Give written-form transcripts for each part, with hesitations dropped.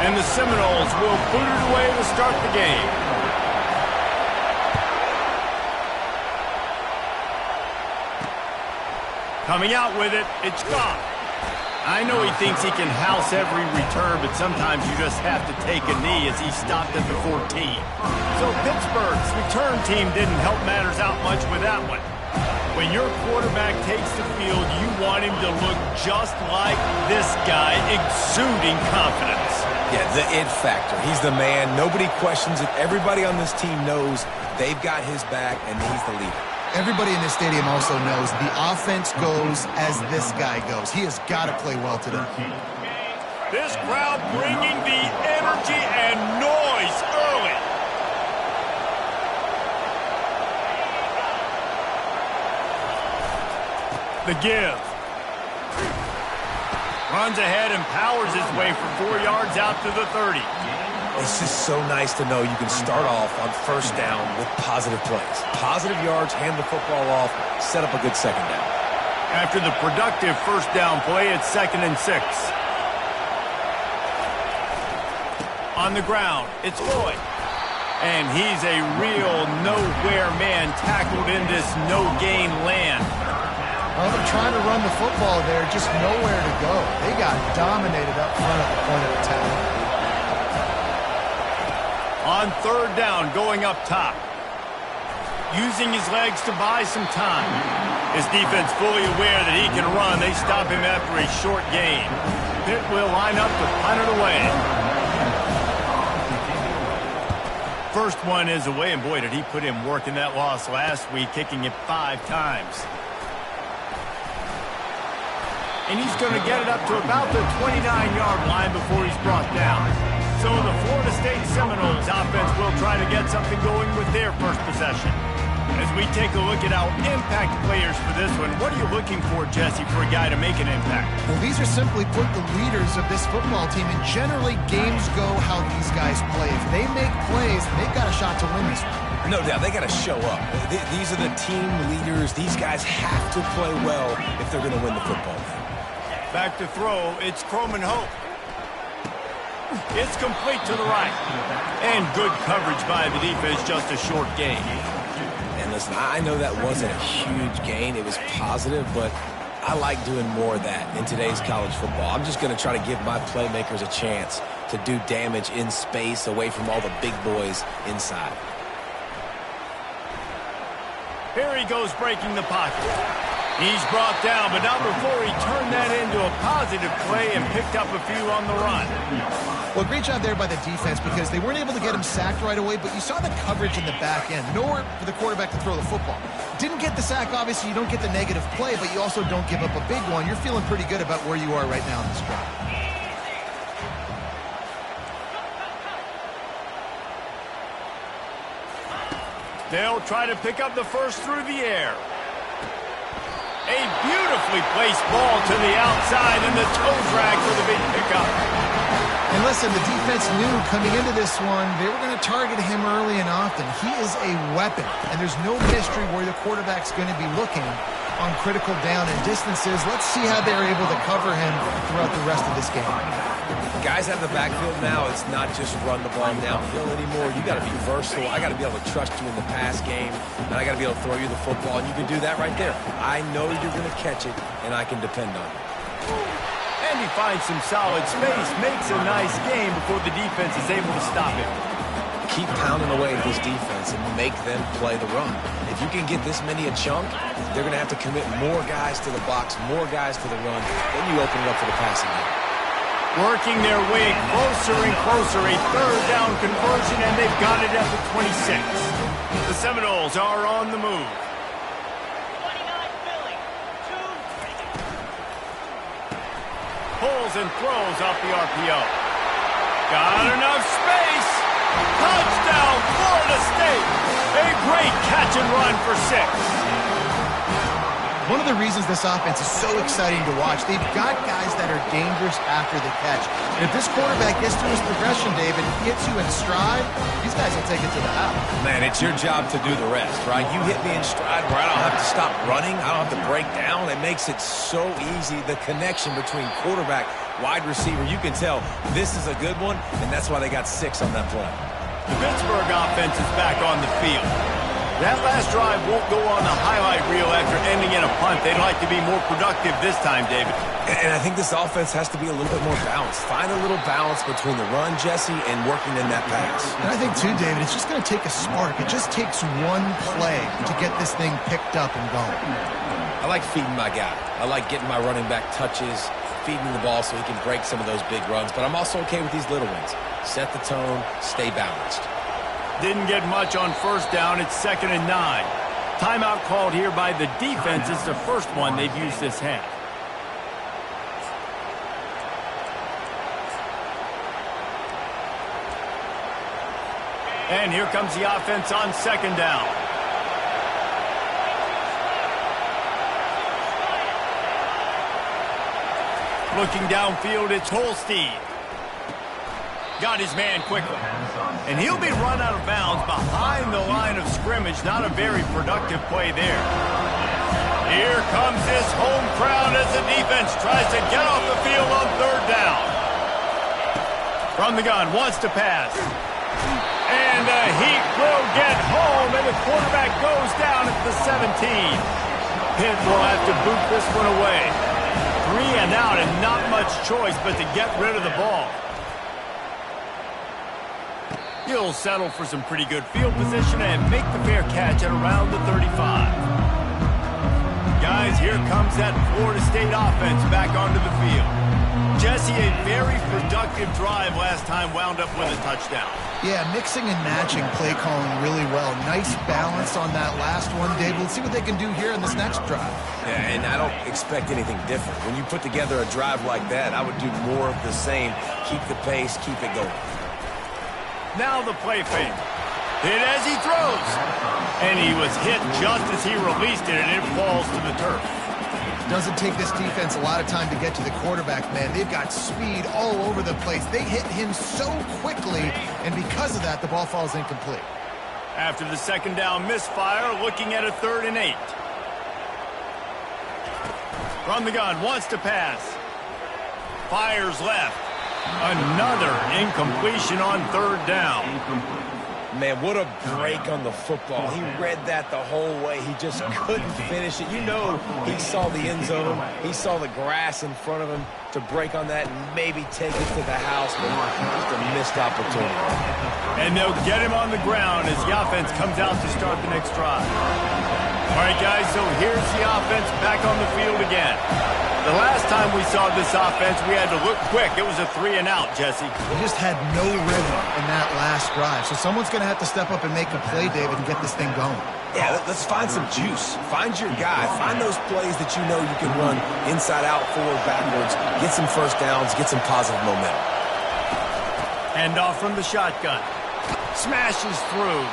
And the Seminoles will boot it away to start the game. Coming out with it, it's gone. I know he thinks he can house every return, but sometimes you just have to take a knee as he stopped at the 14. So Pittsburgh's return team didn't help matters out much with that one. When your quarterback takes the field, you want him to look just like this guy, exuding confidence. Yeah, the it factor. He's the man. Nobody questions it. Everybody on this team knows they've got his back, and he's the leader. Everybody in this stadium also knows the offense goes as this guy goes. He has got to play well today. This crowd bringing the energy and noise early. The give. Runs ahead and powers his way for 4 yards out to the 30. It's just so nice to know you can start off on first down with positive plays. Positive yards, hand the football off, set up a good second down. After the productive first down play, it's 2nd and 6. On the ground, it's Floyd. And he's a real nowhere man tackled in this no-gain land. Well, they're trying to run the football there, just nowhere to go. They got dominated up front at the point of attack. On 3rd down, going up top. Using his legs to buy some time. His defense fully aware that he can run. They stop him after a short gain. Pitt will line up to punt it away. First one is away, and boy, did he put in work in that loss last week, kicking it 5 times. And he's going to get it up to about the 29-yard line before he's brought down. So the Florida State Seminoles offense will try to get something going with their first possession. As we take a look at our impact players for this one, what are you looking for, Jesse, for a guy to make an impact? Well, these are simply put the leaders of this football team, and generally games go how these guys play. If they make plays, they've got a shot to win this one. No doubt, they got to show up. These are the team leaders. These guys have to play well if they're going to win the football game. Back to throw, it's Croman Hope. It's complete to the right. And good coverage by the defense, just a short gain. And listen, I know that wasn't a huge gain. It was positive, but I like doing more of that in today's college football. I'm just going to try to give my playmakers a chance to do damage in space away from all the big boys inside. Here he goes breaking the pocket. He's brought down, but not before he turned that into a positive play and picked up a few on the run. Well, great job there by the defense because they weren't able to get him sacked right away, but you saw the coverage in the back end. Nowhere for the quarterback to throw the football. Didn't get the sack, obviously. You don't get the negative play, but you also don't give up a big one. You're feeling pretty good about where you are right now in this drive. They'll try to pick up the first through the air. A beautifully placed ball to the outside and the toe drag for the big pickup. And listen, the defense knew coming into this one, they were going to target him early and often. He is a weapon, and there's no mystery where the quarterback's going to be looking on critical down and distances. Let's see how they're able to cover him throughout the rest of this game. Guys have the backfield now. It's not just run the ball downfield anymore. You got to be versatile. I got to be able to trust you in the pass game, and I got to be able to throw you the football, and you can do that right there. I know you're going to catch it, and I can depend on you. And he finds some solid space, makes a nice game before the defense is able to stop him. Keep pounding away at this defense and make them play the run. If you can get this many a chunk, they're going to have to commit more guys to the box, more guys to the run. Then you open it up for the passing game. Working their way closer and closer, a 3rd down conversion, and they've got it at the 26. The Seminoles are on the move. Pulls and throws off the RPO. Got enough space. Touchdown, Florida State. A great catch and run for 6. One of the reasons this offense is so exciting to watch, they've got guys that are dangerous after the catch. And if this quarterback gets through his progression, David, and gets you in stride, these guys will take it to the house. Man, it's your job to do the rest, right? You hit me in stride where I don't have to stop running. I don't have to break down. It makes it so easy. The connection between quarterback, wide receiver, you can tell this is a good one, and that's why they got 6 on that play. The Pittsburgh offense is back on the field. That last drive won't go on the highlight reel after ending in a punt. They'd like to be more productive this time, David. And I think this offense has to be a little bit more balanced. Find a little balance between the run, Jesse, and working in that pass. And I think, too, David, it's just going to take a spark. It just takes one play to get this thing picked up and going. I like feeding my guy. I like getting my running back touches, feeding the ball so he can break some of those big runs. But I'm also okay with these little ones. Set the tone, stay balanced. Didn't get much on first down. It's 2nd and 9. Timeout called here by the defense. It's the first one they've used this half. And here comes the offense on 2nd down. Looking downfield, it's Holstein. Got his man quickly. And he'll be run out of bounds behind the line of scrimmage. Not a very productive play there. Here comes his home crowd as the defense tries to get off the field on 3rd down. From the gun, wants to pass. And the Heat will get home, and the quarterback goes down at the 17. Pitt will have to boot this one away. 3 and out, and not much choice but to get rid of the ball. He'll settle for some pretty good field position and make the fair catch at around the 35. Guys, here comes that Florida State offense back onto the field. Jesse, a very productive drive last time, wound up with a touchdown. Yeah, mixing and matching play calling really well. Nice balance on that last one, David. Let's see what they can do here in this next drive. Yeah, and I don't expect anything different. When you put together a drive like that, I would do more of the same. Keep the pace, keep it going. Now the play fake. Hit as he throws. And he was hit just as he released it, and it falls to the turf. Doesn't take this defense a lot of time to get to the quarterback, man. They've got speed all over the place. They hit him so quickly, and because of that, the ball falls incomplete. After the 2nd down misfire, looking at a 3rd and 8. From the gun, wants to pass. Fires left. Another incompletion on 3rd down. Man, what a break on the football. He read that the whole way. He just couldn't finish it. You know he saw the end zone. He saw the grass in front of him to break on that and maybe take it to the house, but just a missed opportunity. And they'll get him on the ground as the offense comes out to start the next drive. All right, guys, so here's the offense back on the field again. The last time we saw this offense, we had to look quick. It was a 3 and out, Jesse. They just had no rhythm in that last drive. So someone's going to have to step up and make a play, David, and get this thing going. Yeah, let's find some juice. Find your guy. Find those plays that you know you can run inside out, forward, backwards. Get some first downs. Get some positive momentum. Hand off from the shotgun. Smashes through.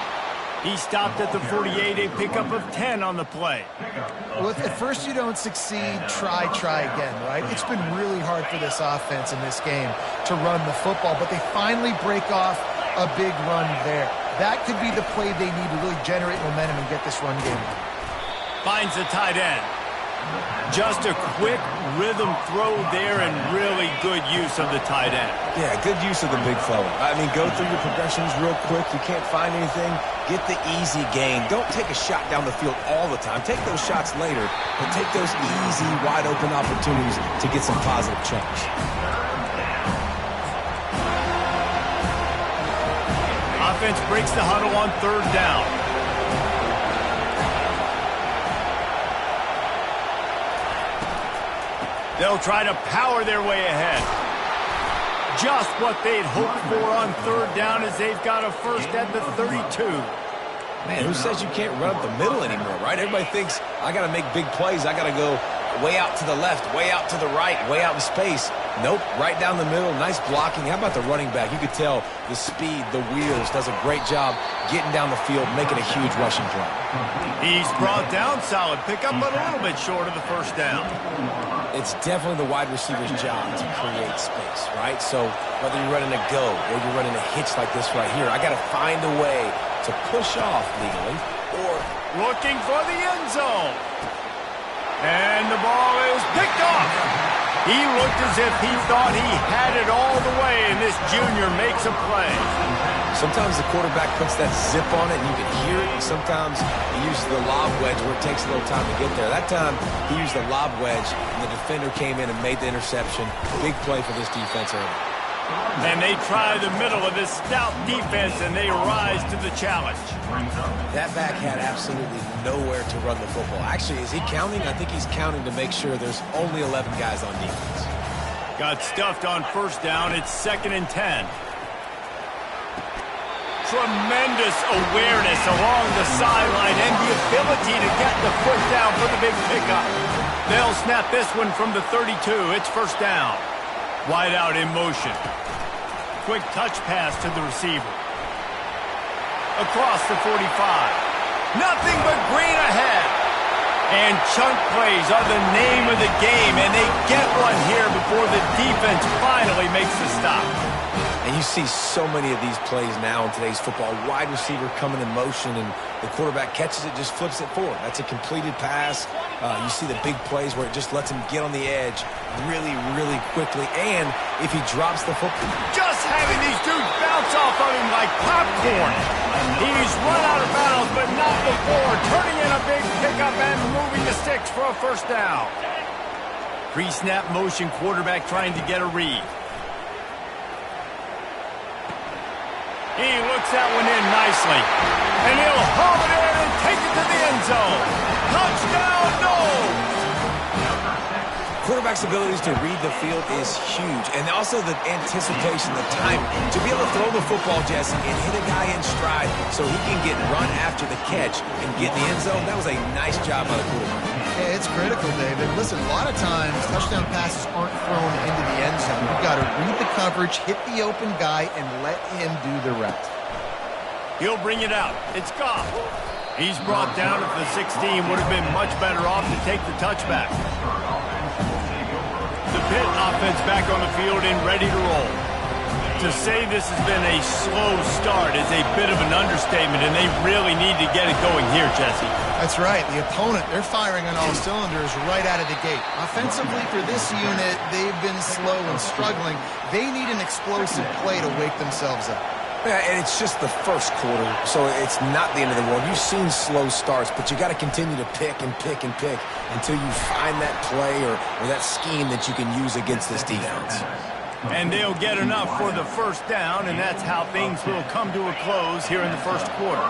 He stopped at the 48, a pickup of 10 on the play. Well, if at first you don't succeed, try again, right? It's been really hard for this offense in this game to run the football, but they finally break off a big run there. That could be the play they need to really generate momentum and get this run game. Finds the tight end. Just a quick rhythm throw there and really good use of the tight end. Yeah, good use of the big fella. I mean, go through your progressions real quick. You can't find anything. Get the easy gain. Don't take a shot down the field all the time. Take those shots later, but take those easy, wide-open opportunities to get some positive chunks. Offense breaks the huddle on 3rd down. They'll try to power their way ahead. Just what they'd hoped for on 3rd down as they've got a first at the 32. Man, who says you can't run up the middle anymore, right? Everybody thinks, I got to make big plays. I got to go way out to the left, way out to the right, way out in space. Nope, right down the middle. Nice blocking. How about the running back? You could tell the speed, the wheels, does a great job getting down the field, making a huge rushing play. He's brought down solid pickup, but a little bit short of the first down. It's definitely the wide receiver's job to create space, right? So whether you're running a go or you're running a hitch like this right here, I got to find a way to push off legally or looking for the end zone. And the ball is picked off. He looked as if he thought he had it all the way, and this junior makes a play. Sometimes the quarterback puts that zip on it, and you can hear it, and sometimes he uses the lob wedge where it takes a little time to get there. That time, he used the lob wedge, and the defender came in and made the interception. Big play for this defense early. And they try the middle of this stout defense, and they rise to the challenge. That back had absolutely nowhere to run the football. Actually, is he counting? I think he's counting to make sure there's only 11 guys on defense. Got stuffed on first down. It's 2nd and 10. Tremendous awareness along the sideline and the ability to get the foot down for the big pickup. They'll snap this one from the 32. It's first down. Wide out in motion. Quick touch pass to the receiver. Across the 45. Nothing but green ahead. And chunk plays are the name of the game, and they get one here before the defense finally makes the stop. And you see so many of these plays now in today's football. Wide receiver coming in motion, and the quarterback catches it, just flips it forward. That's a completed pass. You see the big plays where it just lets him get on the edge really, really quickly. And if he drops the football, just having these dudes bounce off of him like popcorn. He's run out of bounds, but not before. Turning in a big pickup and moving the sticks for a first down. Pre-snap motion, quarterback trying to get a read. He looks that one in nicely. And he'll haul it in and take it to the end zone. Touchdown, no! Quarterback's abilities to read the field is huge. And also the anticipation, the timing. To be able to throw the football, Jesse, and hit a guy in stride so he can get run after the catch and get in the end zone, that was a nice job by the quarterback. Yeah, it's critical, David. Listen, a lot of times touchdown passes aren't thrown into the end zone. You've got to read the coverage, hit the open guy, and let him do the rest. He'll bring it out. It's Goff. He's brought down at the 16. Would have been much better off to take the touchback. The Pitt offense back on the field and ready to roll. To say this has been a slow start is a bit of an understatement, and they really need to get it going here, Jesse. That's right. The opponent, they're firing on all cylinders right out of the gate. Offensively for this unit, they've been slow and struggling. They need an explosive play to wake themselves up. Yeah, and it's just the first quarter, so it's not the end of the world. You've seen slow starts, but you got to continue to pick and pick and pick until you find that play or that scheme that you can use against this defense. And they'll get enough for the first down, and that's how things will come to a close here in the first quarter.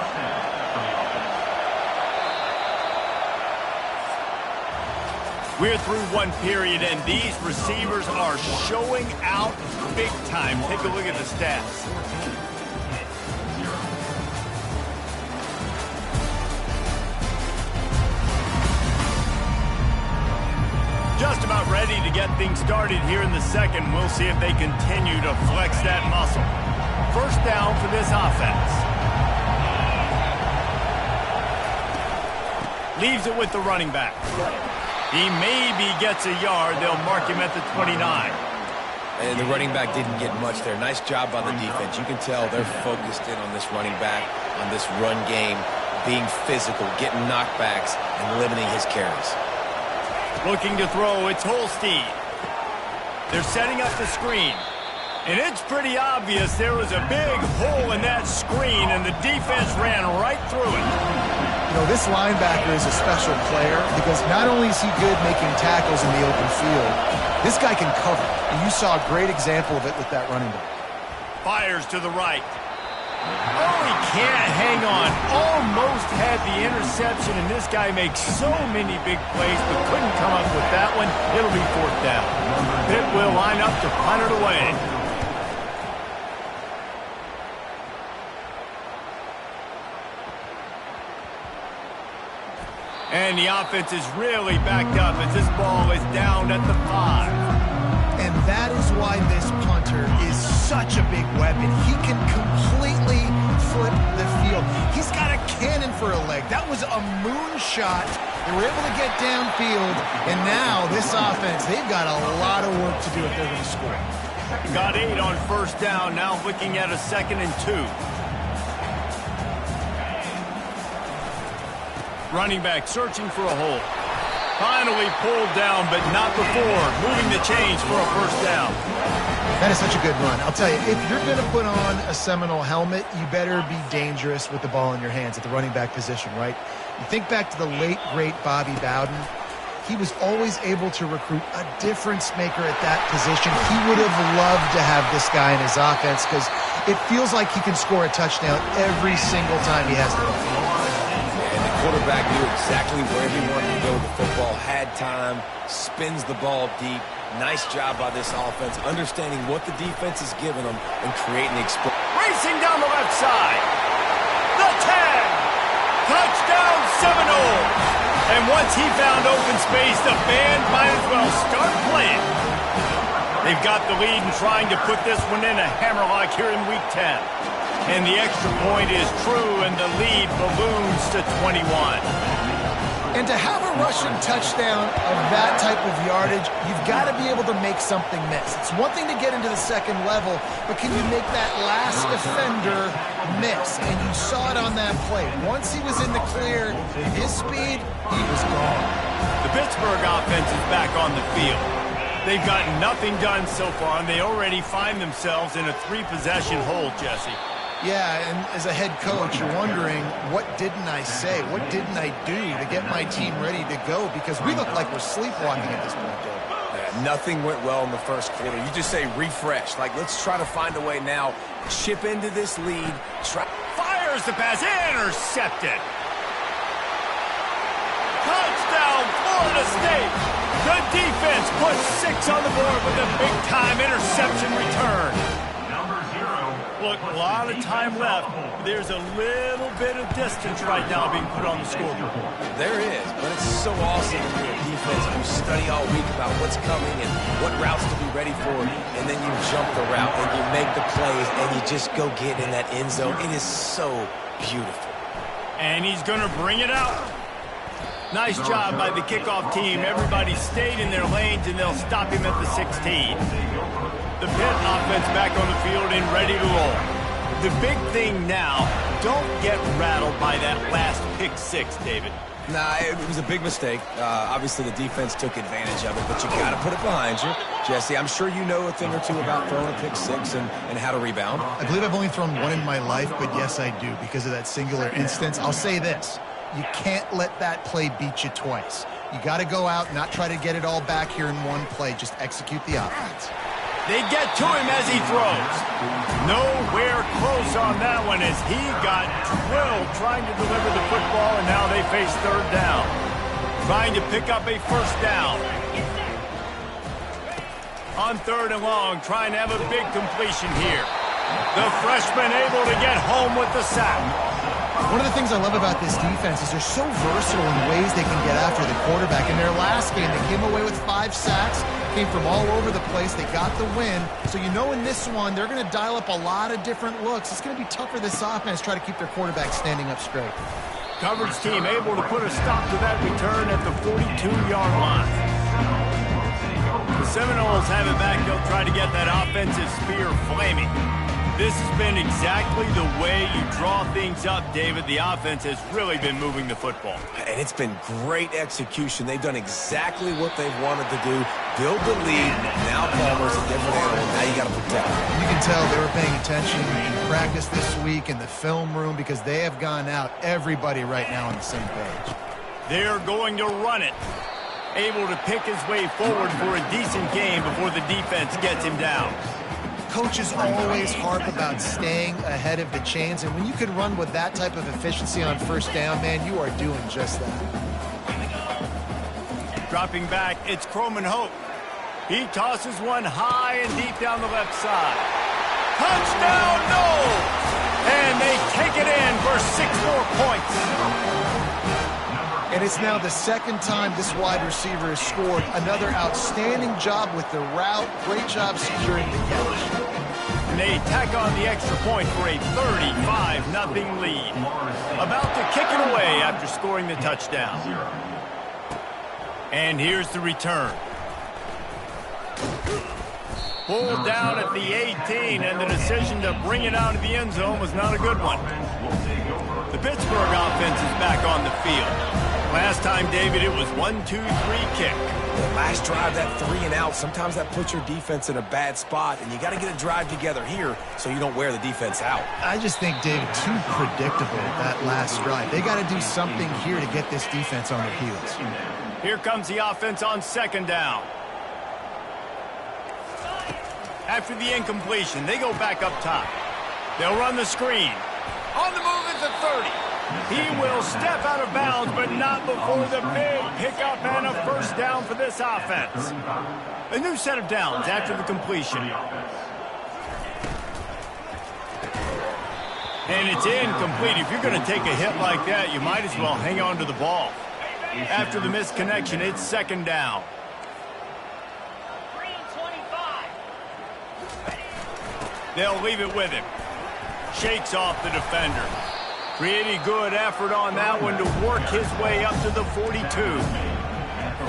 We're through one period, and these receivers are showing out big time. Take a look at the stats. Just about ready to get things started here in the second. We'll see if they continue to flex that muscle. First down for this offense. Leaves it with the running back. He maybe gets a yard. They'll mark him at the 29. And the running back didn't get much there. Nice job by the defense. You can tell they're focused in on this running back, on this run game, being physical, getting knockbacks, and limiting his carries. Looking to throw, it's Holstein. They're setting up the screen. And it's pretty obvious there was a big hole in that screen, and the defense ran right through it. You know, this linebacker is a special player because not only is he good making tackles in the open field, this guy can cover. And you saw a great example of it with that running back. Fires to the right. Oh, he can't hang on. Almost had the interception, and this guy makes so many big plays, but couldn't come up with that one. It'll be fourth down. Pitt will line up to punt it away. And the offense is really backed up as this ball is down at the 5. And that is why this punter is such a big weapon. He can completely flip the field. He's got a cannon for a leg. That was a moonshot. They were able to get downfield, and now this offense, they've got a lot of work to do if they're going to score. Got 8 on first down, now looking at a 2nd and 2. Running back searching for a hole. Finally pulled down, but not before moving the chains for a first down. That is such a good run. I'll tell you, if you're going to put on a Seminole helmet, you better be dangerous with the ball in your hands at the running back position, right? You think back to the late, great Bobby Bowden. He was always able to recruit a difference maker at that position. He would have loved to have this guy in his offense because it feels like he can score a touchdown every single time he has the ball. Quarterback knew exactly where he wanted to go with the football, had time, spins the ball deep. Nice job by this offense, understanding what the defense is giving them and creating explosion. Racing down the left side. The 10. Touchdown Seminoles. And once he found open space, the band might as well start playing. They've got the lead and trying to put this one in a hammerlock here in Week 10. And the extra point is true, and the lead balloons to 21. And to have a rushing touchdown of that type of yardage, you've got to be able to make something miss. It's one thing to get into the second level, but can you make that last defender miss? And you saw it on that play. Once he was in the clear, his speed, he was gone. The Pittsburgh offense is back on the field. They've gotten nothing done so far, and they already find themselves in a 3-possession hole, Jesse. Yeah, and as a head coach, you're wondering, what didn't I say? What didn't I do to get my team ready to go? Because we look like we're sleepwalking at this point, Dave. Nothing went well in the first quarter. You just say refresh. Like, let's try to find a way now. Chip into this lead. Fires the pass. Intercepted. Touchdown, Florida State. The defense puts 6 on the board with a big-time interception return. Look, a lot of time left. There's a little bit of distance right now being put on the scoreboard. There is, but it's so awesome to be a defense. You study all week about what's coming and what routes to be ready for, and then you jump the route and you make the plays and you just go get in that end zone. It is so beautiful. And he's going to bring it out. Nice job by the kickoff team. Everybody stayed in their lanes, and they'll stop him at the 16. The Pitt offense back on the field and ready to roll. The big thing now, don't get rattled by that last pick-6, David. Nah, it was a big mistake. Obviously, the defense took advantage of it, but you got to put it behind you. Jesse, I'm sure you know a thing or two about throwing a pick-6 and how to rebound. I believe I've only thrown one in my life, but yes, I do because of that singular instance. I'll say this. You can't let that play beat you twice. You got to go out, not try to get it all back here in one play. Just execute the offense. They get to him as he throws. Nowhere close on that one as he got drilled trying to deliver the football, and now they face 3rd down. Trying to pick up a first down. On 3rd and long, trying to have a big completion here. The freshman able to get home with the sack. One of the things I love about this defense is they're so versatile in ways they can get after the quarterback. In their last game, they came away with 5 sacks, came from all over the place. They got the win. So you know in this one, they're going to dial up a lot of different looks. It's going to be tough for this offense to try to keep their quarterback standing up straight. Coverage team able to put a stop to that return at the 42-yard line. The Seminoles have it back. They'll try to get that offensive spear flaming. This has been exactly the way you draw things up, David. The offense has really been moving the football. And it's been great execution. They've done exactly what they've wanted to do. Build the lead. Now Palmer's a different animal. Now you got to protect him. You can tell they were paying attention in practice this week in the film room because they have gone out, everybody right now on the same page. They're going to run it. Able to pick his way forward for a decent game before the defense gets him down. Coaches always harp about staying ahead of the chains, and when you can run with that type of efficiency on first down, man, you are doing just that. Dropping back, it's Croman Hope. He tosses one high and deep down the left side. Touchdown, Noles! And they take it in for 6 more points. And it's now the second time this wide receiver has scored. Another outstanding job with the route. Great job securing the catch. And they tack on the extra point for a 35-0 lead. About to kick it away after scoring the touchdown. And here's the return. Pulled down at the 18, and the decision to bring it out of the end zone was not a good one. The Pittsburgh offense is back on the field. Last time, David, it was 1-2-3 kick. The last drive, that 3 and out, sometimes that puts your defense in a bad spot, and you got to get a drive together here so you don't wear the defense out. I just think, David, too predictable that last drive. They got to do something here to get this defense on their heels. Here comes the offense on second down. After the incompletion, they go back up top. They'll run the screen. On the move at the 30. He will step out of bounds, but not before the big pickup and a first down for this offense. A new set of downs after the completion. And it's incomplete. If you're going to take a hit like that, you might as well hang on to the ball. After the missed connection, it's second down. They'll leave it with him. Shakes off the defender. Pretty good effort on that one to work his way up to the 42.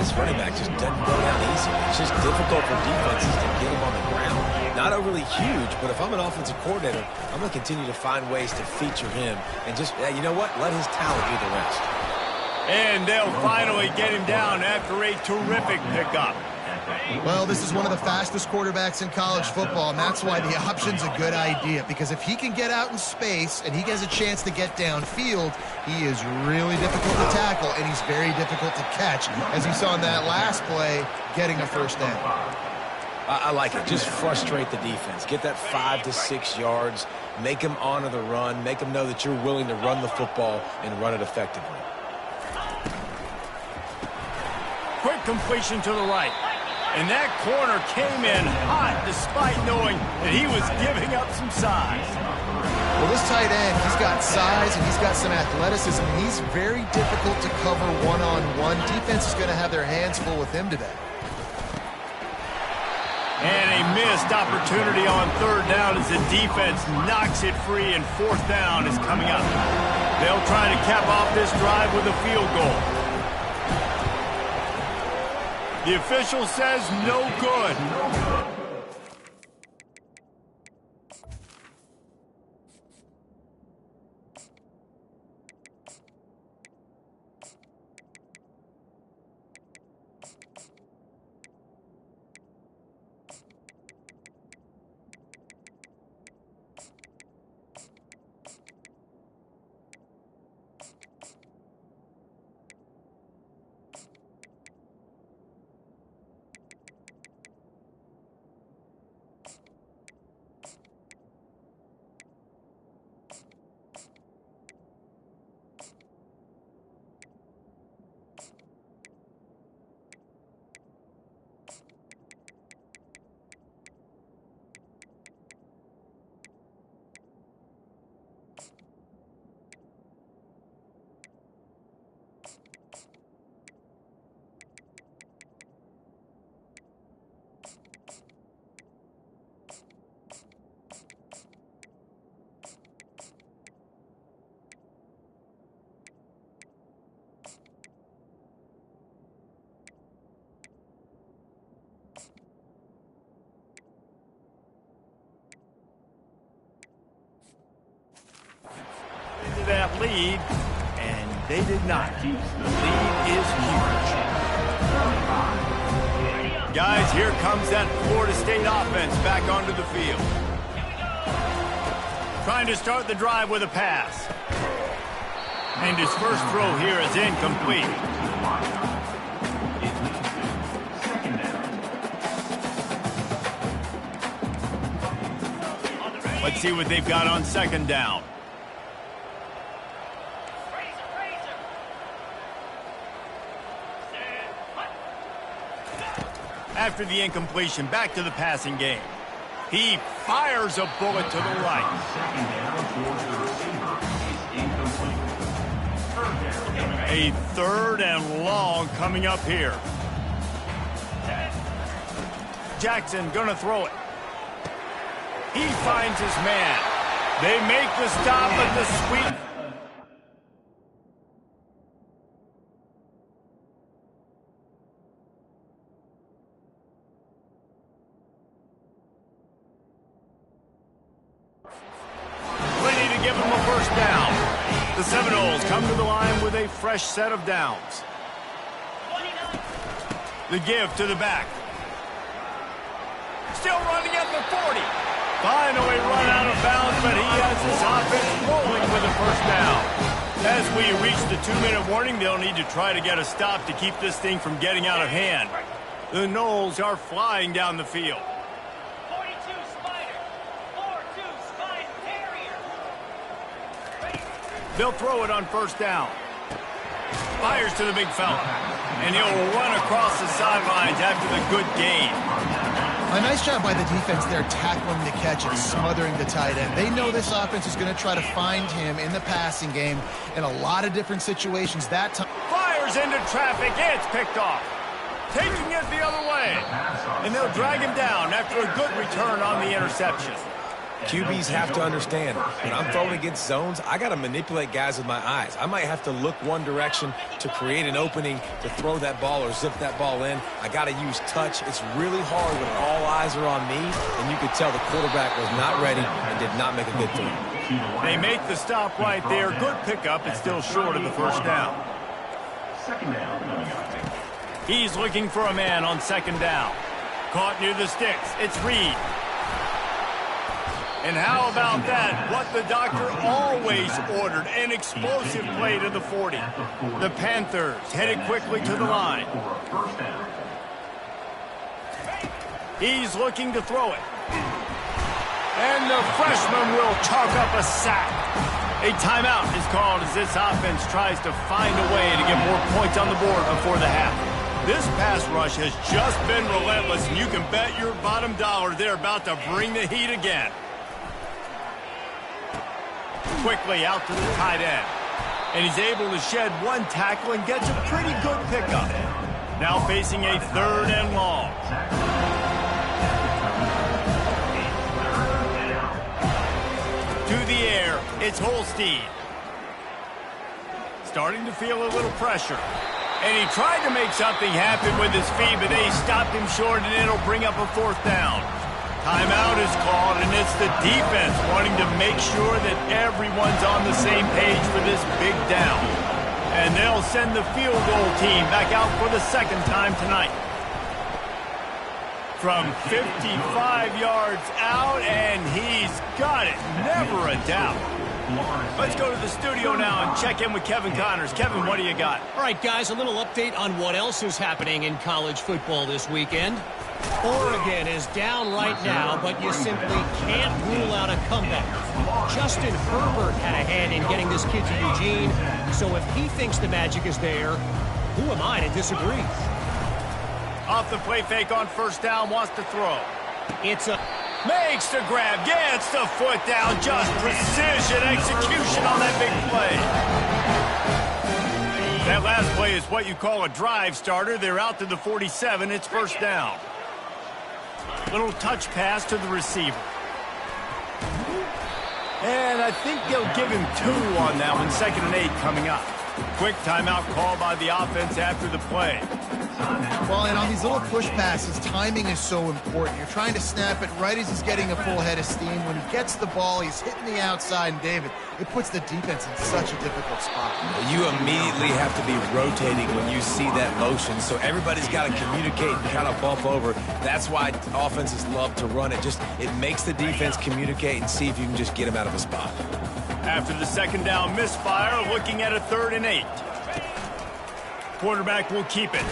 This running back just doesn't go down easy. It's just difficult for defenses to get him on the ground. Not overly huge, but if I'm an offensive coordinator, I'm going to continue to find ways to feature him and just, you know what, let his talent do the rest. And they'll finally get him down after a terrific pickup. Well, this is one of the fastest quarterbacks in college football, and that's why the option's a good idea, because if he can get out in space and he has a chance to get downfield, he is really difficult to tackle, and he's very difficult to catch, as you saw in that last play, getting a first down. I like it. Just frustrate the defense. Get that 5 to 6 yards. Make them honor the run. Make them know that you're willing to run the football and run it effectively. Quick completion to the right. And that corner came in hot despite knowing that he was giving up some size. Well, this tight end, he's got size and he's got some athleticism. And he's very difficult to cover one-on-one. Defense is going to have their hands full with him today. And a missed opportunity on third down as the defense knocks it free, and fourth down is coming up. They'll try to cap off this drive with a field goal. The official says no good. That lead, and they did not. The lead is huge. Guys, here comes that Florida State offense back onto the field. Trying to start the drive with a pass. And his first throw here is incomplete. Let's see what they've got on second down. After the incompletion, back to the passing game. He fires a bullet to the right. A 3rd and long coming up here. Jackson gonna throw it. He finds his man. They make the stop at the sweep. Ready to give him a first down. The Seminoles come to the line with a fresh set of downs. The give to the back. Still running at the 40. Finally run out of bounds, but he has his offense rolling with a first down. As we reach the 2-minute warning, they'll need to try to get a stop to keep this thing from getting out of hand. The Noles are flying down the field. 42 Spider, 4-2 Spider Terrier. They'll throw it on first down. Fires to the big fella. And he'll run across the sidelines after the good gain. A nice job by the defense there tackling the catch and smothering the tight end. They know this offense is going to try to find him in the passing game in a lot of different situations. That time Fires into traffic. It's picked off. Taking it the other way. And they'll drag him down after a good return on the interception. QBs have to understand, when I'm throwing against zones, I got to manipulate guys with my eyes. I might have to look one direction to create an opening to throw that ball or zip that ball in. I got to use touch. It's really hard when all eyes are on me, and you could tell the quarterback was not ready and did not make a good throw. They make the stop right there. Good pickup. It's still short of the first down. He's looking for a man on second down. Caught near the sticks. It's Reed. And how about that? What the doctor always ordered, an explosive play to the 40. The Panthers headed quickly to the line. He's looking to throw it. And the freshman will chalk up a sack. A timeout is called as this offense tries to find a way to get more points on the board before the half. This pass rush has just been relentless, and you can bet your bottom dollar they're about to bring the heat again. Quickly out to the tight end. And he's able to shed one tackle and gets a pretty good pickup. Now facing a 3rd and long. To the air, it's Holstein. Starting to feel a little pressure. And he tried to make something happen with his feet, but they stopped him short, and it'll bring up a 4th down. Timeout is called, and it's the defense wanting to make sure that everyone's on the same page for this big down. And they'll send the field goal team back out for the 2nd time tonight. From 55 yards out, and he's got it. Never a doubt. Let's go to the studio now and check in with Kevin Connors. Kevin, what do you got? All right, guys, a little update on what else is happening in college football this weekend. Oregon is down right now, but you simply can't rule out a comeback. Justin Herbert had a hand in getting this kid to Eugene, so if he thinks the magic is there, who am I to disagree? Off the play fake on first down, wants to throw. It's a... Makes the grab, gets the foot down, just precision execution on that big play. That last play is what you call a drive starter. They're out to the 47, it's first down. Little touch pass to the receiver. And I think they'll give him 2 on that one, 2nd and 8 coming up. Quick timeout call by the offense after the play. Well, and on these little push passes, timing is so important. You're trying to snap it right as he's getting a full head of steam. When he gets the ball, he's hitting the outside, and David, it puts the defense in such a difficult spot. You immediately have to be rotating when you see that motion, so everybody's got to communicate and kind of bump over. That's why offenses love to run it. It makes the defense communicate and see if you can just get him out of a spot. After the 2nd down misfire, looking at a 3rd and 8. Quarterback will keep it.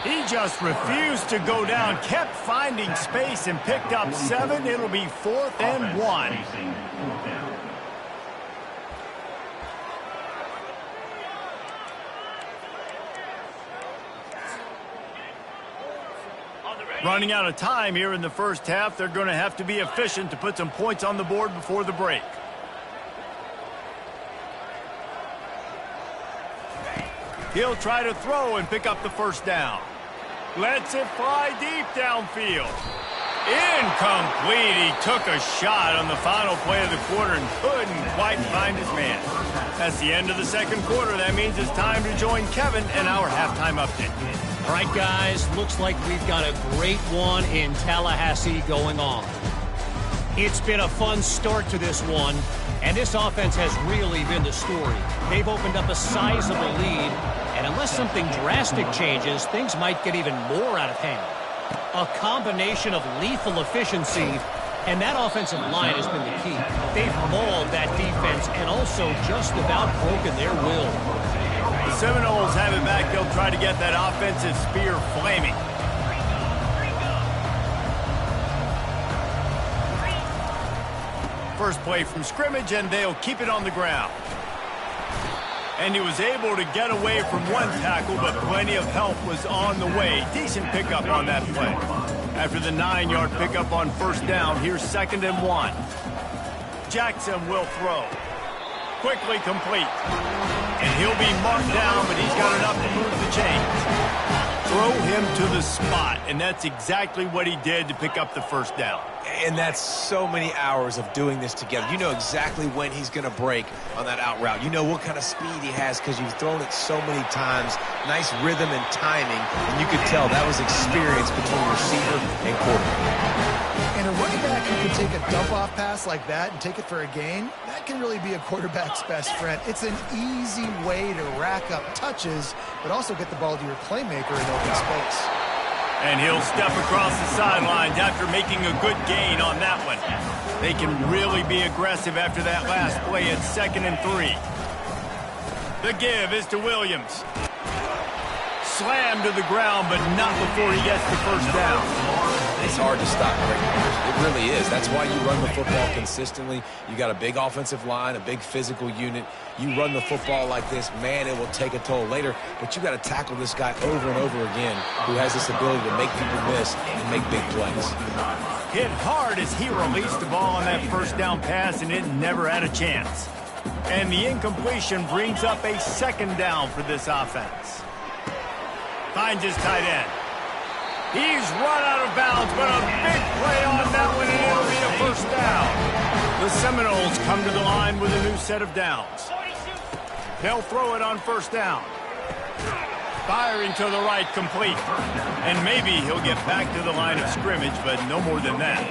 He just refused to go down, kept finding space and picked up 7. It'll be 4th and 1. Running out of time here in the first half. They're going to have to be efficient to put some points on the board before the break. He'll try to throw and pick up the first down. Lets it fly deep downfield. Incomplete. He took a shot on the final play of the quarter and couldn't quite find his man. That's the end of the second quarter. That means it's time to join Kevin in our halftime update. All right, guys, looks like we've got a great one in Tallahassee going on. It's been a fun start to this one, and this offense has really been the story. They've opened up a sizable lead, and unless something drastic changes, things might get even more out of hand. A combination of lethal efficiency, and that offensive line has been the key. They've mauled that defense and also just about broken their will. The Seminoles have it back. They'll try to get that offensive spear flaming. First play from scrimmage, and they'll keep it on the ground. And he was able to get away from one tackle, but plenty of help was on the way. Decent pickup on that play. After the 9-yard pickup on first down, here's 2nd and 1. Jackson will throw. Quickly complete. And he'll be marked down, but he's got enough to move the chains. Throw him to the spot, and that's exactly what he did to pick up the first down. And that's so many hours of doing this together. You know exactly when he's going to break on that out route. You know what kind of speed he has because you've thrown it so many times. Nice rhythm and timing, and you could tell that was experience between receiver and quarterback. And a running back who can take a dump-off pass like that and take it for a gain, that can really be a quarterback's best friend. It's an easy way to rack up touches, but also get the ball to your playmaker in open space. And he'll step across the sidelines after making a good gain on that one. They can really be aggressive after that last play at 2nd and 3. The give is to Williams. Slammed to the ground, but not before he gets the first down. It's hard to stop great players. It really is. That's why you run the football consistently. You got a big offensive line, a big physical unit. You run the football like this, man, it will take a toll later. But you got to tackle this guy over and over again who has this ability to make people miss and make big plays. Hit hard as he released the ball on that first down pass, and it never had a chance. And the incompletion brings up a 2nd down for this offense. Finds his tight end. He's run out of bounds, but a big play on that one, and it'll be a first down. The Seminoles come to the line with a new set of downs. They'll throw it on first down. Firing to the right, complete. And maybe he'll get back to the line of scrimmage, but no more than that.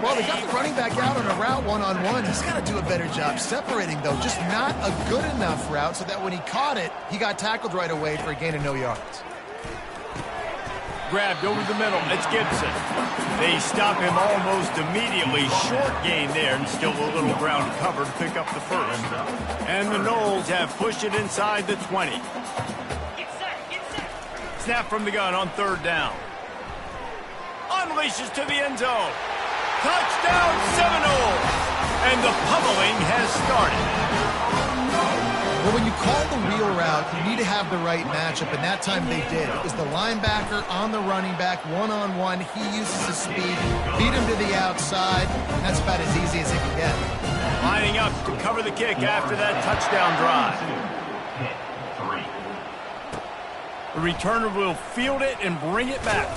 Well, they got the running back out on a route one-on-one. He's got to do a better job separating, though. Just not a good enough route so that when he caught it, he got tackled right away for a gain of no yards. Grabbed over the middle. It's Gibson. They stop him almost immediately. Short gain there, and still a little ground cover to pick up the first. And the Noles have pushed it inside the 20. Snap from the gun on 3rd down. Unleashes to the end zone. Touchdown Seminoles! And the pummeling has started. Well, when you call the wheel route, you need to have the right matchup, and that time they did. It was the linebacker on the running back, one-on-one. He uses his speed, beat him to the outside. That's about as easy as it can get. Lining up to cover the kick after that touchdown drive. The returner will field it and bring it back.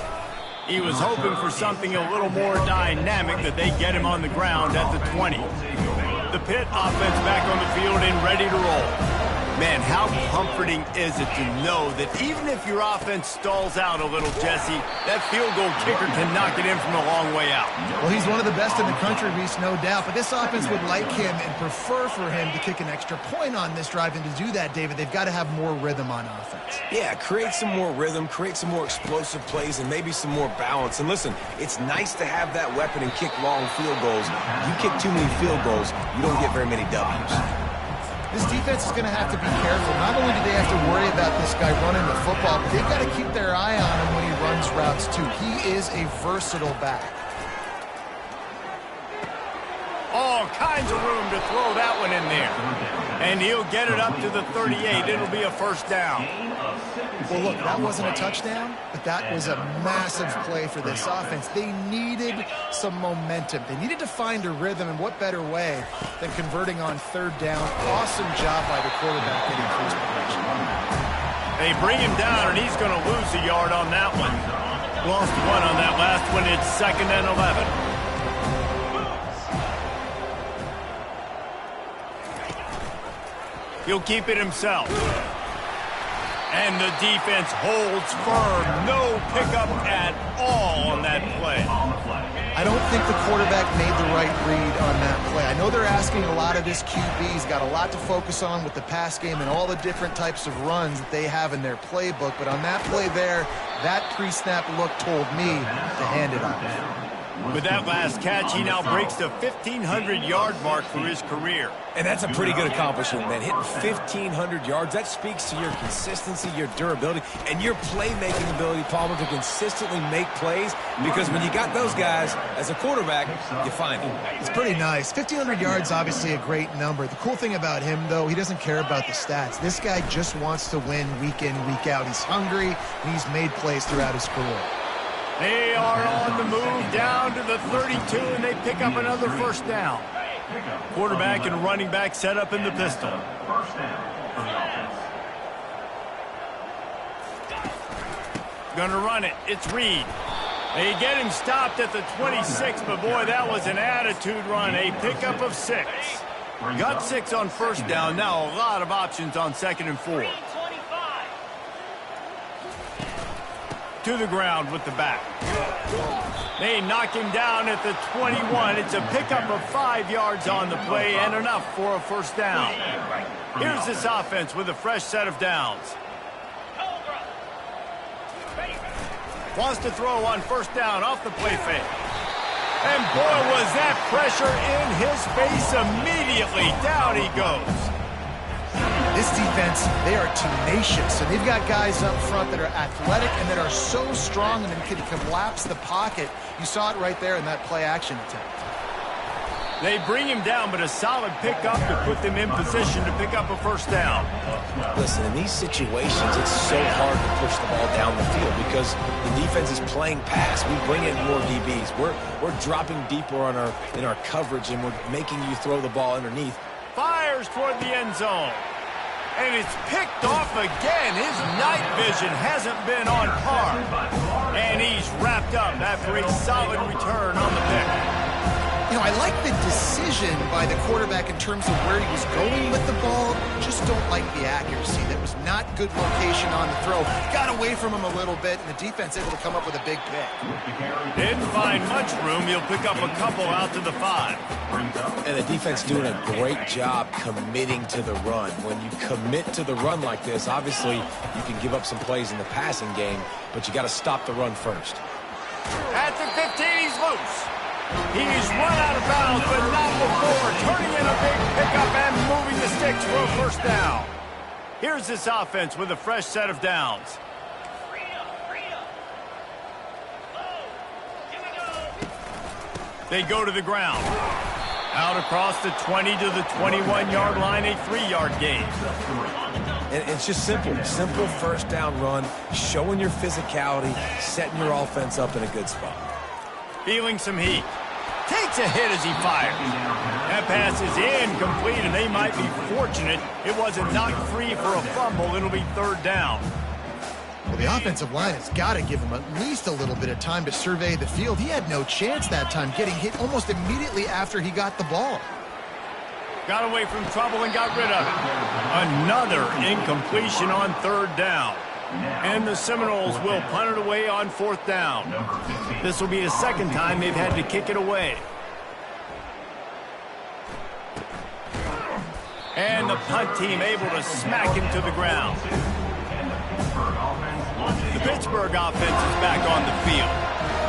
He was hoping for something a little more dynamic, that they get him on the ground at the 20. The Pitt offense back on the field and ready to roll. Man, how comforting is it to know that even if your offense stalls out a little, Jesse, that field goal kicker can knock it in from a long way out. Well, he's one of the best in the country, Reese, no doubt. But this offense would like him and prefer for him to kick an extra point on this drive. And to do that, David, they've got to have more rhythm on offense. Yeah, create some more rhythm, create some more explosive plays, and maybe some more balance. And listen, it's nice to have that weapon and kick long field goals. You kick too many field goals, you don't get very many W's. This defense is going to have to be careful. Not only do they have to worry about this guy running the football, but they've got to keep their eye on him when he runs routes, too. He is a versatile back. All kinds of room to throw that one in there. And he'll get it up to the 38. It'll be a first down. Well, look, that wasn't a touchdown, but that was a massive play for this offense. They needed some momentum. They needed to find a rhythm, and what better way than converting on 3rd down. Awesome job by the quarterback getting first progression. They bring him down, and he's going to lose a yard on that one. Lost one on that last one. It's 2nd and 11. He'll keep it himself. And the defense holds firm. No pickup at all on that play. I don't think the quarterback made the right read on that play. I know they're asking a lot of this QB. He's got a lot to focus on with the pass game and all the different types of runs that they have in their playbook. But on that play there, that pre-snap look told me to hand it off. With that last catch, he now breaks the 1,500-yard mark for his career. And that's a pretty good accomplishment, man. Hitting 1,500 yards, that speaks to your consistency, your durability, and your playmaking ability, Palmer, to consistently make plays. Because when you got those guys as a quarterback, you find them. It's pretty nice. 1,500 yards, obviously a great number. The cool thing about him, though, he doesn't care about the stats. This guy just wants to win week in, week out. He's hungry, and he's made plays throughout his career. They are on the move down to the 32, and they pick up another first down. Quarterback and running back set up in the pistol. Gonna run it. It's Reed. They get him stopped at the 26, but boy, that was an attitude run. A pickup of 6. Got 6 on first down. Now a lot of options on 2nd and 4. To the ground with the back. They knock him down at the 21. It's a pickup of 5 yards on the play and enough for a first down. Here's this offense with a fresh set of downs. Wants to throw on first down off the play fake. And boy, was that pressure in his face immediately. Down he goes. This defense, they are tenacious, and they've got guys up front that are athletic and that are so strong and can collapse the pocket. You saw it right there in that play-action attempt. They bring him down, but a solid pickup to put them in position to pick up a first down. Listen, in these situations, it's so hard to push the ball down the field because the defense is playing pass. We bring in more DBs. We're dropping deeper in our coverage, and we're making you throw the ball underneath. Fires toward the end zone. And it's picked off again. His night vision hasn't been on par. And he's wrapped up after a solid return on the pick. You know, I like the decision by the quarterback in terms of where he was going with the ball. Just don't like the accuracy. That was not good location on the throw. Got away from him a little bit, and the defense able to come up with a big pick. Didn't find much room. He'll pick up a couple out to the 5. And the defense doing a great job committing to the run. When you commit to the run like this, obviously you can give up some plays in the passing game, but you got to stop the run first. At the 15, he's loose. He's run out of bounds, but not before turning in a big pickup and moving the sticks for a first down. Here's this offense with a fresh set of downs. They go to the ground. Out across the 20 to the 21-yard line, a 3-yard gain. And it's just simple. Simple first down run, showing your physicality, setting your offense up in a good spot. Feeling some heat. Takes a hit as he fires. That pass is incomplete, and they might be fortunate it wasn't knocked free for a fumble. It'll be 3rd down. Well, the offensive line has got to give him at least a little bit of time to survey the field. He had no chance that time, getting hit almost immediately after he got the ball. Got away from trouble and got rid of it. Another incompletion on 3rd down. And the Seminoles will punt it away on 4th down. This will be the 2nd time they've had to kick it away. And the punt team able to smack him to the ground. The Pittsburgh offense is back on the field.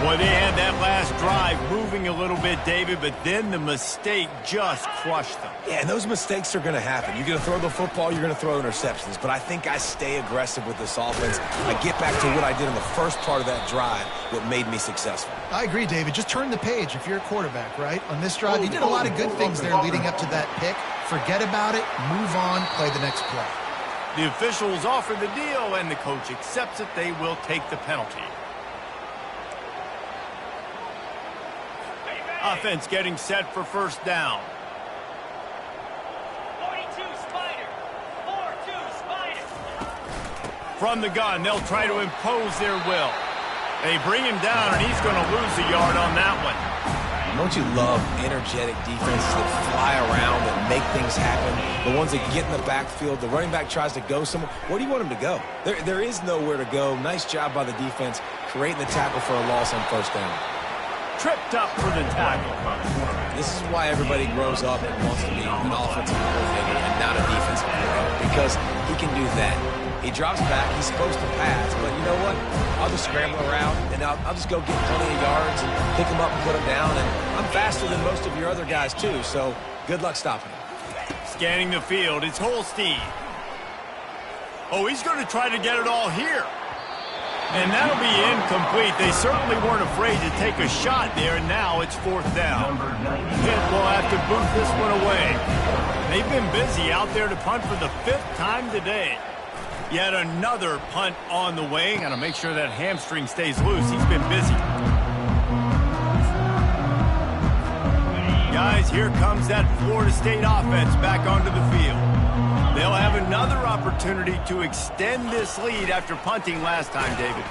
Boy, they had that last drive moving a little bit, David, but then the mistake just crushed them. Yeah, and those mistakes are going to happen. You're going to throw the football, you're going to throw interceptions. But I think I stay aggressive with this offense. I get back to what I did in the first part of that drive that made me successful. I agree, David. Just turn the page if you're a quarterback, right? On this drive, you did a lot of good things there leading up to that pick. Forget about it, move on, play the next play. The officials offer the deal, and the coach accepts it. They will take the penalty. Offense getting set for first down. 42 Spider. 4-2 Spider. From the gun, they'll try to impose their will. They bring him down, and he's going to lose a yard on that one. Don't you love energetic defenses that fly around and make things happen? The ones that get in the backfield, the running back tries to go somewhere. Where do you want him to go? There is nowhere to go. Nice job by the defense creating the tackle for a loss on first down. Tripped up for the tackle. This is why everybody grows up and wants to be an offensive coordinator and not a defensive coordinator, because he can do that. He drops back. He's supposed to pass. But you know what? I'll just scramble around, and I'll just go get plenty of yards and pick him up and put him down. And I'm faster than most of your other guys, too, so good luck stopping him. Scanning the field, it's Holstein. Oh, he's going to try to get it all here. And that'll be incomplete. They certainly weren't afraid to take a shot there, and now it's fourth down. Pitt will have to boot this one away. They've been busy out there to punt for the 5th time today. Yet another punt on the way. Got to make sure that hamstring stays loose. He's been busy. Guys, here comes that Florida State offense back onto the field. They'll have another opportunity to extend this lead after punting last time, David.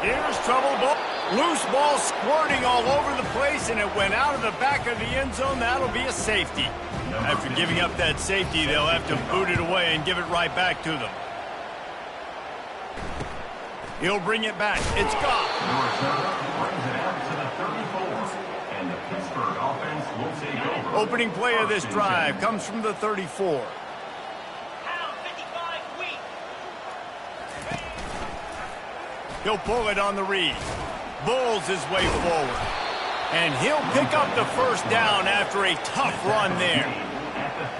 Here's trouble. Loose ball squirting all over the place, and it went out of the back of the end zone. That'll be a safety. After giving up that safety, they'll have to boot it away and give it right back to them. He'll bring it back. It's gone. Opening play of this drive comes from the 34. He'll pull it on the read. Bulls his way forward. And he'll pick up the first down after a tough run there.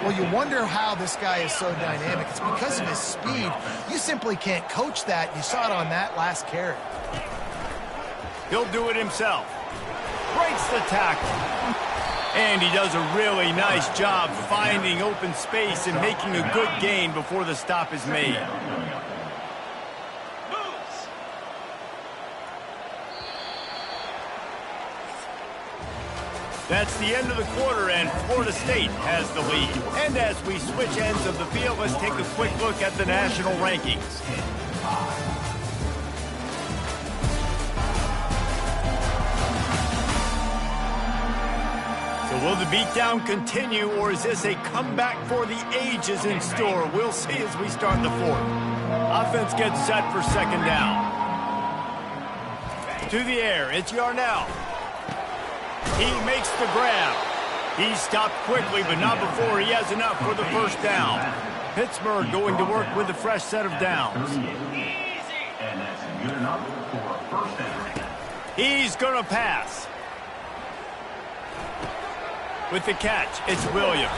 Well, you wonder how this guy is so dynamic. It's because of his speed. You simply can't coach that. You saw it on that last carry. He'll do it himself. Breaks the tackle. And he does a really nice job finding open space and making a good gain before the stop is made. That's the end of the quarter, and Florida State has the lead. And as we switch ends of the field, let's take a quick look at the national rankings. So will the beatdown continue, or is this a comeback for the ages in store? We'll see as we start the fourth. Offense gets set for second down. To the air, it's Yarnell. He makes the grab. He stopped quickly, but not before he has enough for the first down. Pittsburgh going to work with a fresh set of downs. And that's good enough for a first down. He's going to pass. With the catch, it's Williams.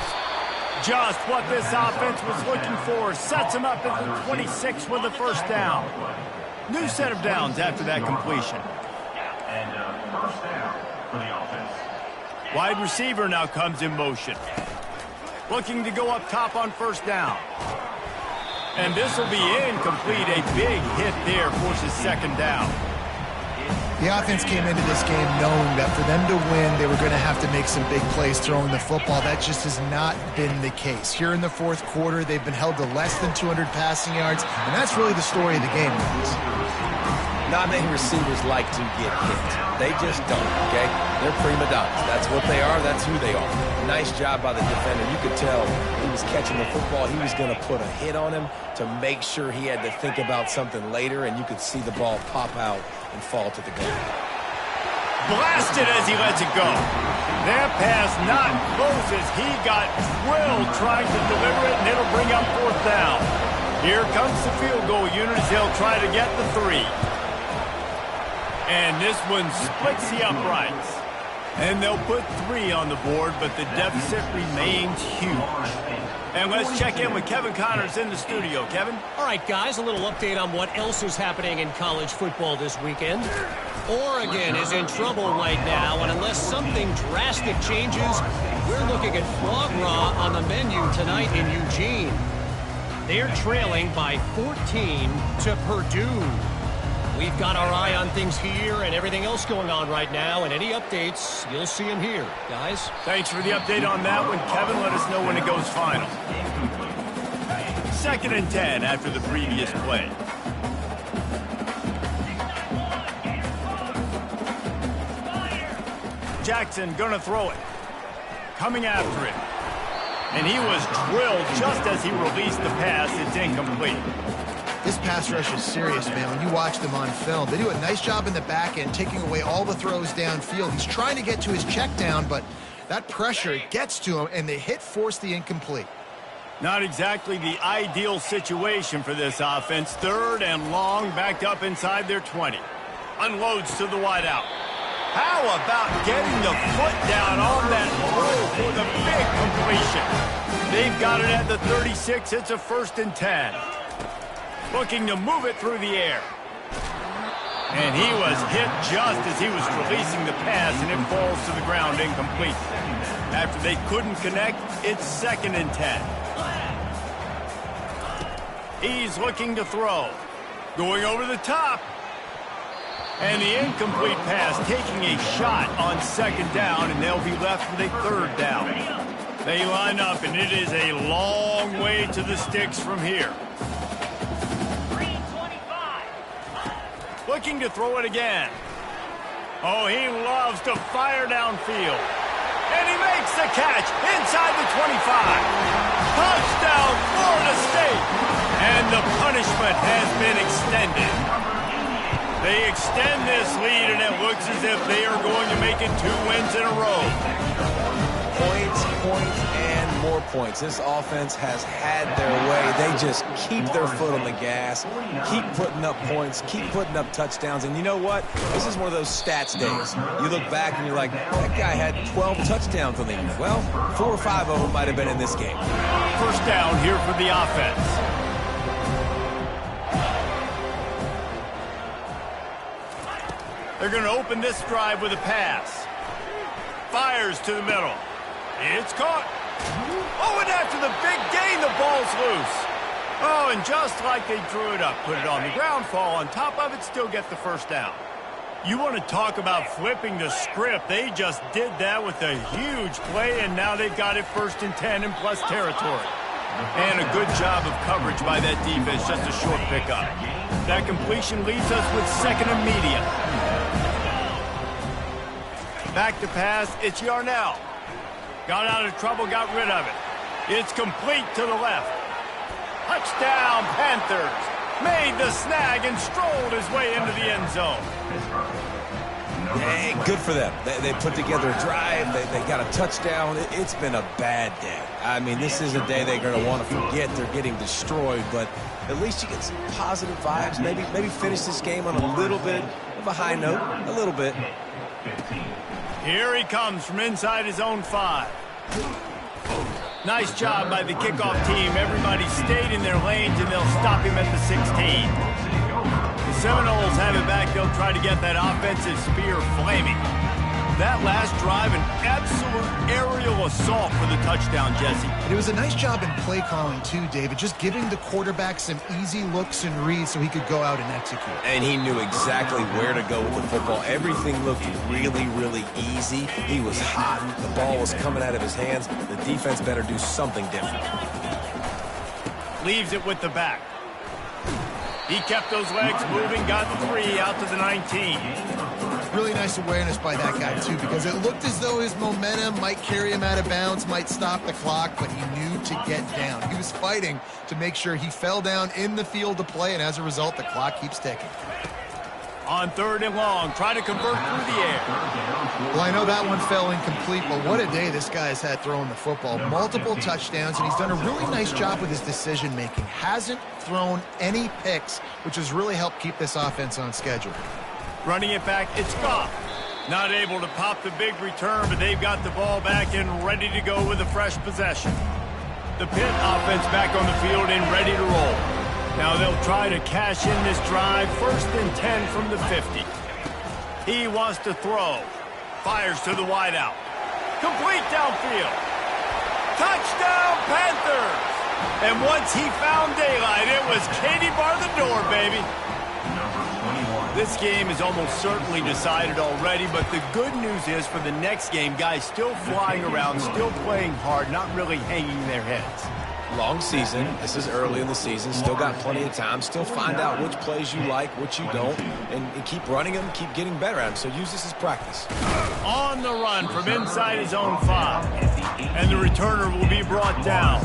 Just what this offense was looking for. Sets him up at the 26 with the first down. New set of downs after that completion. And first down for the offense. Wide receiver now comes in motion. Looking to go up top on first down. And this will be incomplete. A big hit there forces second down. The offense came into this game knowing that for them to win, they were going to have to make some big plays throwing the football. That just has not been the case. Here in the fourth quarter, they've been held to less than 200 passing yards, and that's really the story of the game. Not many receivers like to get hit. They just don't, okay? They're prima donnas. That's what they are. That's who they are. Nice job by the defender. You could tell he was catching the football. He was going to put a hit on him to make sure he had to think about something later, and you could see the ball pop out and fall to the ground. Blasted as he lets it go. That pass not close as he got drilled trying to deliver it, and it'll bring up fourth down. Here comes the field goal unit as they'll try to get the 3. And this one splits the uprights. And they'll put 3 on the board, but the deficit remains huge. And let's check in with Kevin Connors in the studio. Kevin? All right, guys, a little update on what else is happening in college football this weekend. Oregon is in trouble right now, and unless something drastic changes, we're looking at foie gras on the menu tonight in Eugene. They're trailing by 14 to Purdue. We've got our eye on things here and everything else going on right now, and any updates, you'll see them here, guys. Thanks for the update on that one, Kevin. Let us know when it goes final. 2nd and 10 after the previous play. Jackson gonna throw it. Coming after it. And he was drilled just as he released the pass. It's incomplete. This pass rush is serious, man. When you watch them on film, they do a nice job in the back end, taking away all the throws downfield. He's trying to get to his check down, but that pressure gets to him, and the hit forced the incomplete. Not exactly the ideal situation for this offense. 3rd and long, backed up inside their 20. Unloads to the wideout. How about getting the foot down on that hole for the big completion? They've got it at the 36. It's a 1st and 10. Looking to move it through the air. And he was hit just as he was releasing the pass, and it falls to the ground incomplete. After they couldn't connect, it's 2nd and 10. He's looking to throw. Going over the top. And the incomplete pass taking a shot on 2nd down, and they'll be left with a 3rd down. They line up, and it is a long way to the sticks from here. Looking to throw it again. Oh, he loves to fire downfield. And he makes the catch inside the 25. Touchdown, Florida State. And the punishment has been extended. They extend this lead, and it looks as if they are going to make it 2 wins in a row. Points, and more points. This offense has had their way. They just keep their foot on the gas, keep putting up points, keep putting up touchdowns. And you know what? This is one of those stats days. You look back and you're like, that guy had 12 touchdowns on the year. Well, 4 or 5 of them might have been in this game. 1st down here for the offense. They're going to open this drive with a pass. Fires to the middle. It's caught. Oh, and after the big gain, the ball's loose. Oh, and just like they drew it up, put it on the ground, fall on top of it, still get the 1st down. You want to talk about flipping the script. They just did that with a huge play, and now they've got it 1st and 10 in plus territory. And a good job of coverage by that defense, just a short pickup. That completion leaves us with 2nd and medium. Back to pass, it's Yarnell. Got out of trouble, got rid of it. It's complete to the left. Touchdown, Panthers. Made the snag and strolled his way into the end zone. Hey, good for them. They put together a drive. They got a touchdown. It's been a bad day. I mean, this is a day they're going to want to forget. They're getting destroyed, but at least you get some positive vibes. Maybe finish this game on a little bit of a high note. A little bit. Here he comes from inside his own 5. Nice job by the kickoff team. Everybody stayed in their lanes, and they'll stop him at the 16. The Seminoles have it back. They'll try to get that offensive spear flaming. That last drive, an absolute aerial assault for the touchdown, Jesse. And it was a nice job in play calling, too, David, just giving the quarterback some easy looks and reads so he could go out and execute. And he knew exactly where to go with the football. Everything looked really, really easy. He was hot. The ball was coming out of his hands. The defense better do something different. Leaves it with the back. He kept those legs moving, got 3 out to the 19. Really nice awareness by that guy, too, because it looked as though his momentum might carry him out of bounds, might stop the clock, but he knew to get down. He was fighting to make sure he fell down in the field to play, and as a result, the clock keeps ticking. On 3rd and long, try to convert through the air. Well, I know that one fell incomplete, but what a day this guy has had throwing the football. Multiple touchdowns, and he's done a really nice job with his decision-making. Hasn't thrown any picks, which has really helped keep this offense on schedule. Running it back, it's Goff. Not able to pop the big return, but they've got the ball back and ready to go with a fresh possession. The Pitt offense back on the field and ready to roll. Now they'll try to cash in this drive. 1st and 10 from the 50. He wants to throw. Fires to the wideout. Complete downfield. Touchdown, Panthers! And once he found daylight, it was Katie bar the door, baby. This game is almost certainly decided already, but the good news is for the next game, guys still flying around, still playing hard, not really hanging their heads. long season. This is early in the season. Still got plenty of time. Still find out which plays you like, which you don't, and keep running them, keep getting better at them. So use this as practice. On the run from inside his own 5. And the returner will be brought down.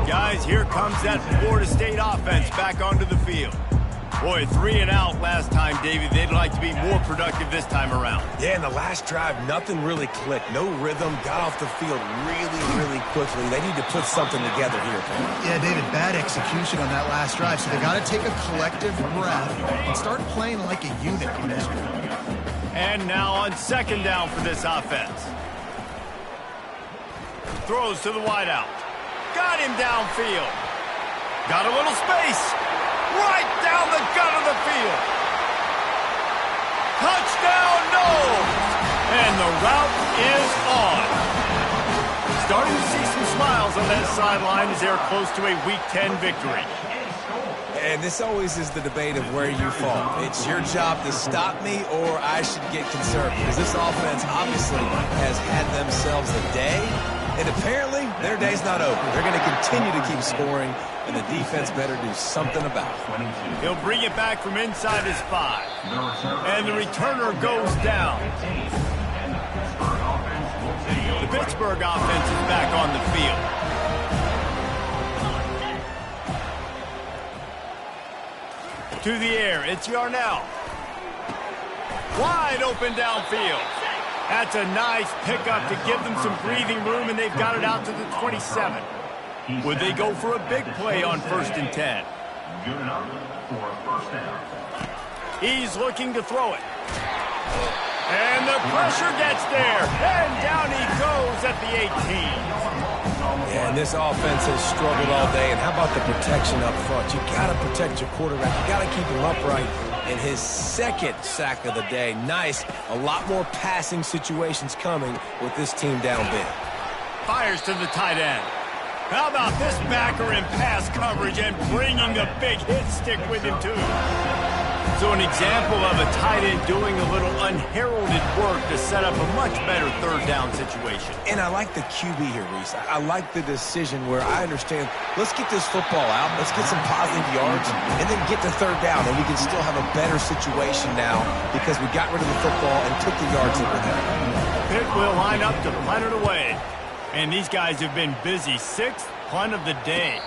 Guys, here comes that Florida State offense back onto the field. Boy, 3 and out last time, Davey. They'd like to be more productive this time around. Yeah, in the last drive, nothing really clicked. No rhythm. Got off the field really quickly. They need to put something together here. Yeah, David, bad execution on that last drive. So they got to take a collective breath and start playing like a unit in this one. And now on 2nd down for this offense. Throws to the wideout. Got him downfield. Got a little space. Right down the gut of the field. Touchdown, no! And the route is on. Starting to see some smiles on that sideline as they're close to a Week 10 victory. And this always is the debate of where you fall. It's your job to stop me or I should get concerned. Because this offense obviously has had themselves a day. And apparently, their day's not over. They're going to continue to keep scoring, and the defense better do something about it. He'll bring it back from inside his 5. And the returner goes down. The Pittsburgh offense is back on the field. To the air, it's Yarnell. Wide open downfield. That's a nice pickup to give them some breathing room, and they've got it out to the 27. Would they go for a big play on 1st and 10? Good enough for a first down. He's looking to throw it. And the pressure gets there. And down he goes at the 18. Yeah, and this offense has struggled all day. And how about the protection up front? You got to protect your quarterback. You got to keep him upright. And his 2nd sack of the day. Nice. A lot more passing situations coming with this team down big. Fires to the tight end. How about this backer in pass coverage and bringing the big hit stick with him, too? So an example of a tight end doing a little unheralded work to set up a much better 3rd down situation. And I like the QB here, Reese. I like the decision where I understand, let's get this football out, let's get some positive yards, and then get to 3rd down, and we can still have a better situation now because we got rid of the football and took the yards that were there. Pitt will line up to punt it away. And these guys have been busy. 6th punt of the day.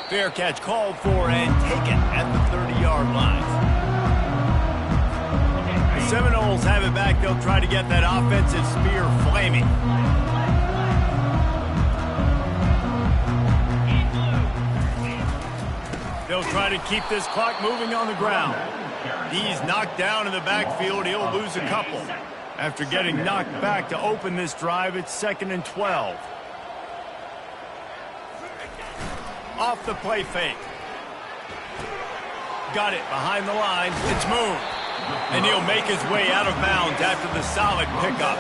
Fair catch called for and taken at the 30-yard line. The Seminoles have it back. They'll try to get that offensive spear flaming. They'll try to keep this clock moving on the ground. He's knocked down in the backfield. He'll lose a couple. After getting knocked back to open this drive, it's 2nd and 12. Off the play fake. Got it behind the line. It's moved. And he'll make his way out of bounds after the solid pickup.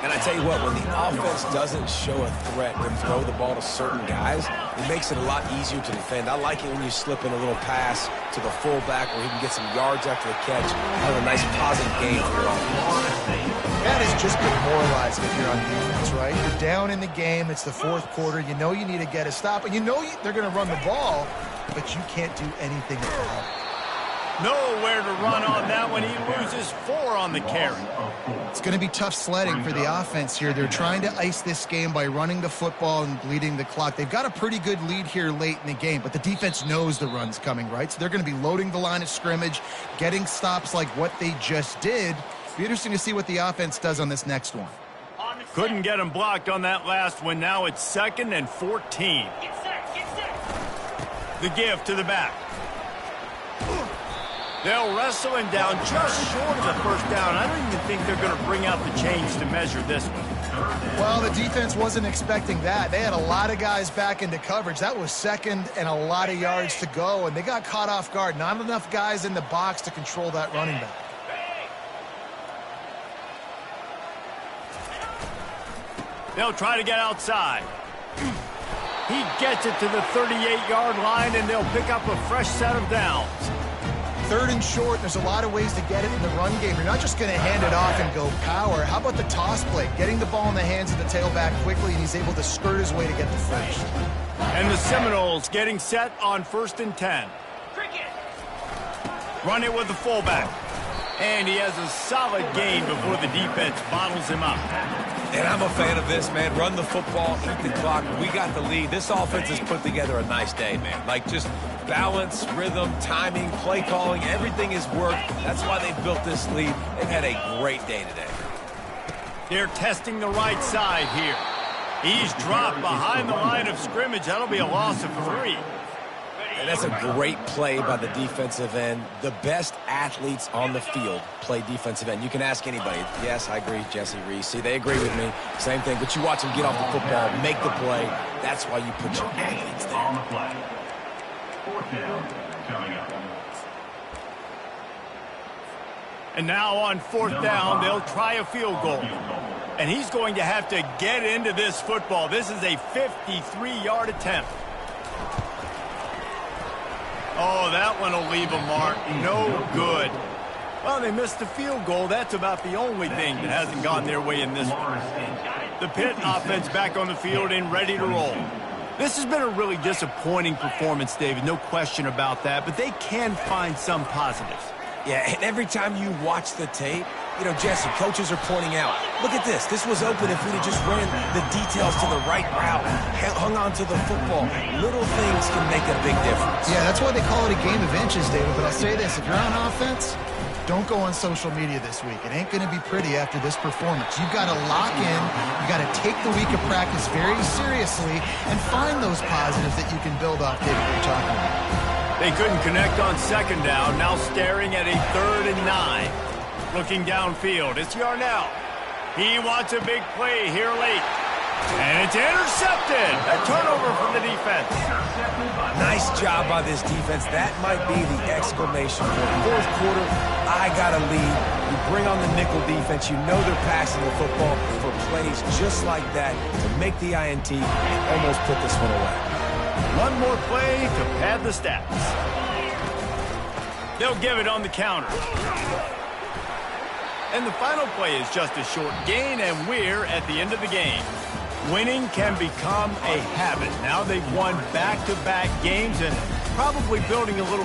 And I tell you what, when the offense doesn't show a threat and throw the ball to certain guys, it makes it a lot easier to defend. I like it when you slip in a little pass to the fullback where he can get some yards after the catch. Have a nice positive game for your offense. That is just demoralizing if you're on defense, right? You're down in the game. It's the 4th quarter. You know you need to get a stop, and you know they're going to run the ball, but you can't do anything about it. Nowhere to run on that one. He loses 4 on the carry. It's going to be tough sledding for the offense here. They're trying to ice this game by running the football and bleeding the clock. They've got a pretty good lead here late in the game, but the defense knows the run's coming, right? So they're going to be loading the line of scrimmage, getting stops like what they just did. It'll be interesting to see what the offense does on this next one. Couldn't get him blocked on that last one. Now it's 2nd and 14. Get set. The give to the back. They'll wrestle him down just short of the 1st down. I don't even think they're going to bring out the chains to measure this one. Well, the defense wasn't expecting that. They had a lot of guys back into coverage. That was 2nd and a lot of yards to go, and they got caught off guard. Not enough guys in the box to control that running back. They'll try to get outside. He gets it to the 38-yard line, and they'll pick up a fresh set of downs. 3rd and short, there's a lot of ways to get it in the run game. You're not just going to hand it off and go power. How about the toss play? Getting the ball in the hands of the tailback quickly, and he's able to skirt his way to get the first. And the Seminoles getting set on 1st and 10. Run it with the fullback. And he has a solid gain before the defense bottles him up. And I'm a fan of this, man. Run the football, eat the clock. We got the lead. This offense has put together a nice day, man. Like, just balance, rhythm, timing, play calling, everything has worked. That's why they built this lead. They've had a great day today. They're testing the right side here. He's dropped behind the line of scrimmage. That'll be a loss of 3. And that's a great play by the defensive end. The best athletes on the field play defensive end. You can ask anybody. Yes, I agree, Jesse Reese. See, they agree with me. Same thing. But you watch them get off the football, make the play. That's why you put your athletes there. On the play. 4th down coming up. And now on 4th down, they'll try a field goal. And he's going to have to get into this football. This is a 53-yard attempt. Oh, that one will leave a mark. No good. Well, they missed the field goal. That's about the only thing that hasn't gone their way in this one. The Pitt offense back on the field and ready to roll. This has been a really disappointing performance, David. No question about that. But they can find some positives. Yeah, and every time you watch the tape, you know, Jesse, coaches are pointing out, look at this. This was open if we'd have just ran the details to the right route, hung on to the football. Little things can make a big difference. Yeah, that's why they call it a game of inches, David. But I'll say this, if you're on offense, don't go on social media this week. It ain't going to be pretty after this performance. You've got to lock in. You've got to take the week of practice very seriously and find those positives that you can build off, David, you're talking about. They couldn't connect on 2nd down. Now staring at a 3rd and 9. Looking downfield, it's Yarnell. He wants a big play here late. And it's intercepted. A turnover from the defense. Nice job by this defense. That might be the exclamation point. 4th quarter, I got a lead. You bring on the nickel defense. You know they're passing the football for plays just like that to make the INT and almost put this one away. One more play to pad the stats. They'll give it on the counter. And the final play is just a short gain, and we're at the end of the game. Winning can become a habit. Now they've won back-to-back games and probably building a little